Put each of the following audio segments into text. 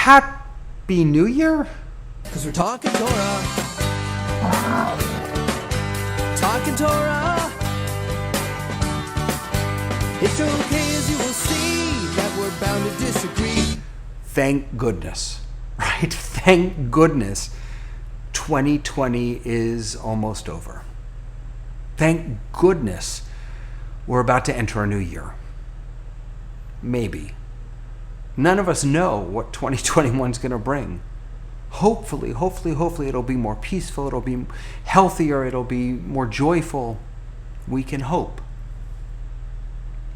Happy New Year? Because we're talking Torah. Talking Torah. It's okay, as you will see, that we're bound to disagree. Thank goodness, right? Thank goodness 2020 is almost over. Thank goodness we're about to enter a new year. Maybe. None of us know what 2021 is going to bring. Hopefully it'll be more peaceful, it'll be healthier, it'll be more joyful. We can hope.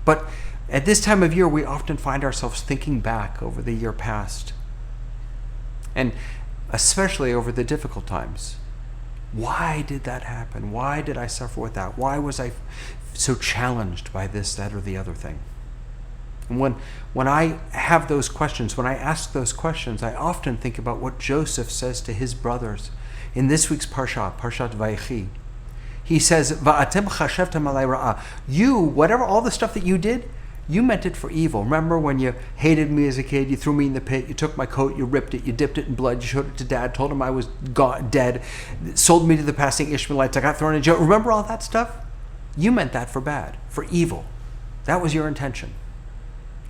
But at this time of year, we often find ourselves thinking back over the year past, and especially over the difficult times. Why did that happen? Why did I suffer with that? Why was I so challenged by this, that, or the other thing? And when I have those questions, when I ask those questions, I often think about what Joseph says to his brothers in this week's Parshat Vayechi. He says, "Va'atem chashevtem alai ra'ah." You, whatever, all the stuff that you did, you meant it for evil. Remember when you hated me as a kid, you threw me in the pit, you took my coat, you ripped it, you dipped it in blood, you showed it to Dad, told him I was dead, sold me to the passing Ishmaelites, I got thrown in jail. Remember all that stuff? You meant that for bad, for evil. That was your intention.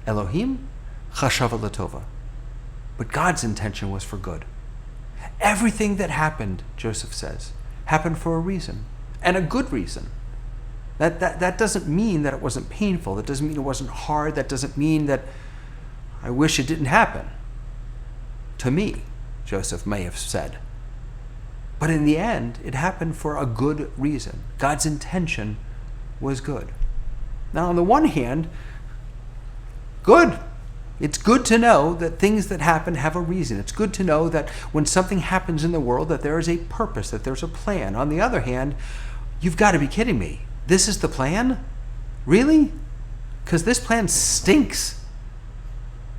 Elohim chashava latova. But God's intention was for good. Everything that happened, Joseph says, happened for a reason, and a good reason. That doesn't mean that it wasn't painful. That doesn't mean it wasn't hard. That doesn't mean that I wish it didn't happen. To me, Joseph may have said. But in the end, it happened for a good reason. God's intention was good. Now, on the one hand, good. It's good to know that things that happen have a reason. It's good to know that when something happens in the world, that there is a purpose, that there's a plan. On the other hand, you've got to be kidding me. This is the plan? Really? Because this plan stinks.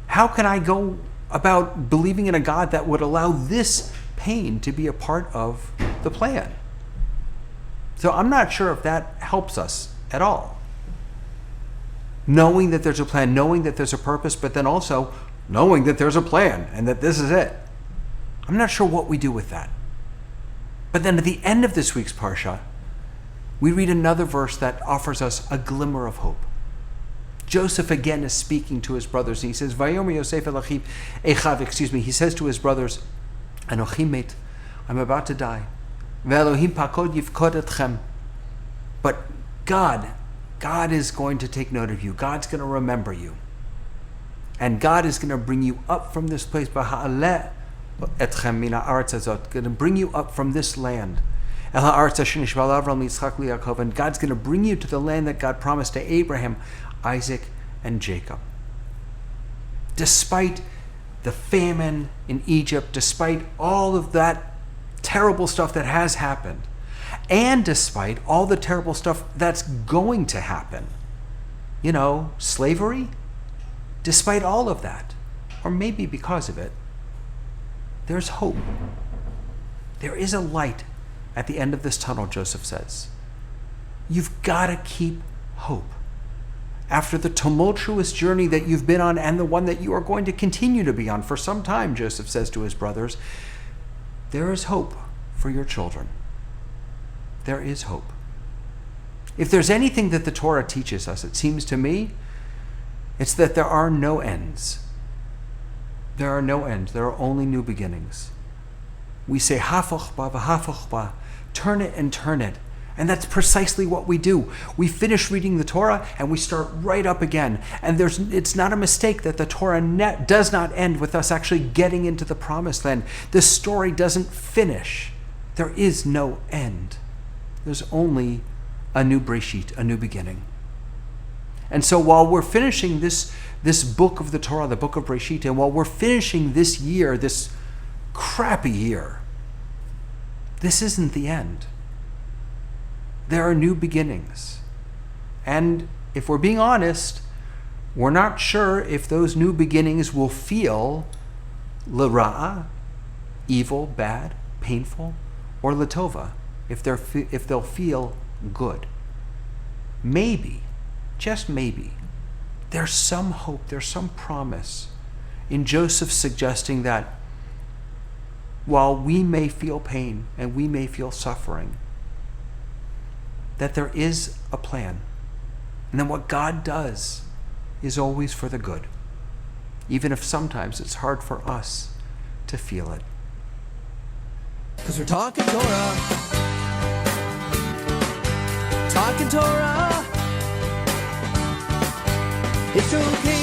How can I go about believing in a God that would allow this pain to be a part of the plan? So I'm not sure if that helps us at all. Knowing that there's a plan, knowing that there's a purpose, but then also knowing that there's a plan and that this is it. I'm not sure what we do with that. But then at the end of this week's Parsha, we read another verse that offers us a glimmer of hope. Joseph again is speaking to his brothers. He says, "Vayomer Yosef el Achiv," he says to his brothers, "Anochi met, I'm about to die. Ve'Elohim pakod yifkod etchem." But God is going to take note of you. God's going to remember you. And God is going to bring you up from this place. Going to bring you up from this land. And God's going to bring you to the land that God promised to Abraham, Isaac, and Jacob. Despite the famine in Egypt, despite all of that terrible stuff that has happened, and despite all the terrible stuff that's going to happen, slavery, despite all of that, or maybe because of it, there's hope. There is a light at the end of this tunnel, Joseph says. You've got to keep hope. After the tumultuous journey that you've been on and the one that you are going to continue to be on for some time, Joseph says to his brothers, there is hope for your children. There is hope. If there's anything that the Torah teaches us, it seems to me, it's that there are no ends. There are no ends. There are only new beginnings. We say, hafoch ba v'hafoch ba, turn it and turn it. And that's precisely what we do. We finish reading the Torah and we start right up again. And it's not a mistake that the Torah does not end with us actually getting into the promised land. The story doesn't finish. There is no end. There's only a new Breshit, a new beginning. And so while we're finishing this book of the Torah, the book of Breshit, and while we're finishing this year, this crappy year, this isn't the end. There are new beginnings. And if we're being honest, we're not sure if those new beginnings will feel l'ra'ah, evil, bad, painful, or l'tova, if they'll feel good. Maybe, just maybe, there's some hope, there's some promise in Joseph suggesting that while we may feel pain and we may feel suffering, that there is a plan. And then what God does is always for the good, even if sometimes it's hard for us to feel it. Cause we're talking Torah. Talking Torah. It's okay.